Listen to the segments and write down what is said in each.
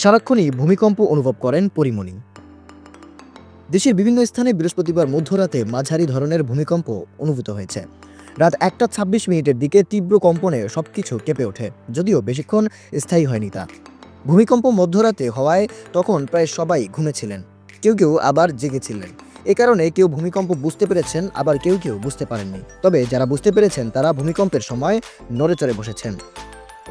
সারাক্ষণই ভূমিকম্প অনুভব করেন পরীমণি। দেশের বিভিন্ন স্থানে বৃহস্পতিবার মধ্যরাতে মাঝারি ধরনের ভূমিকম্প অনুভূত হয়েছে। রাত 1:26 দিকে তীব্র কম্পনে সবকিছু কেঁপে ওঠে, যদিও বেশিক্ষণ স্থায়ী হয়নি তা। ভূমিকম্প মধ্যরাতে হওয়ায় তখন প্রায় সবাই ঘুমেছিলেন, কেউ কেউ আবার জেগেছিলেন। এ কারণে কেউ ভূমিকম্প বুঝতে পেরেছেন, আবার কেউ কেউ বুঝতে পারেননি। তবে যারা বুঝতে পেরেছেন তারা ভূমিকম্পের সময় নড়েচড়ে বসেছেন।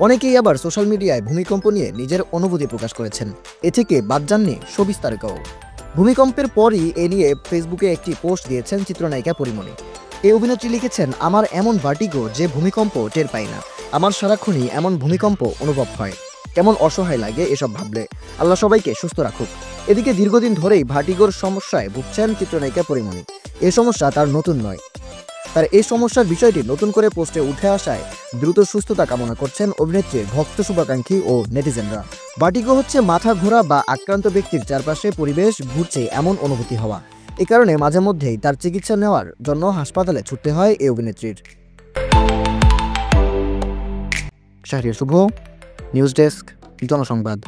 অনেকেই আবার সোশ্যাল মিডিয়ায় ভূমিকম্প নিয়ে নিজের অনুভূতি প্রকাশ করেছেন। এ থেকে বাদ যাননি শোবিজ তারকাও। ভূমিকম্পের পরই এ নিয়ে ফেসবুকে একটি পোস্ট দিয়েছেন চিত্রনায়িকা পরীমণি। এই অভিনেত্রী লিখেছেন, আমার এমন ভার্টিগো যে ভূমিকম্প টের পাই না। আমার সারাক্ষণই এমন ভূমিকম্প অনুভব হয়। কেমন অসহায় লাগে এসব ভাবলে। আল্লাহ সবাইকে সুস্থ রাখুক। এদিকে দীর্ঘদিন ধরেই ভার্টিগোর সমস্যায় ভুগছেন চিত্রনায়িকা পরীমণি। এই সমস্যা তার নতুন নয়। তার এই সমস্যার বিষয়টি নতুন করে পোস্টে উঠে আসায় দ্রুত সুস্থতা কামনা করছেন অভিনেত্রীর ভক্ত শুভাকাঙ্ক্ষী ও নেটিজেনরা। ভার্টিগো হচ্ছে মাথা ঘোরা বা আক্রান্ত ব্যক্তির চারপাশে পরিবেশ ঘুরছে এমন অনুভূতি হওয়া। এ কারণে মাঝে মধ্যেই তার চিকিৎসা নেওয়ার জন্য হাসপাতালে ছুটতে হয় এই অভিনেত্রীর। শাহরিয়ার শুভ, নিউজ ডেস্ক, জনসংবাদ।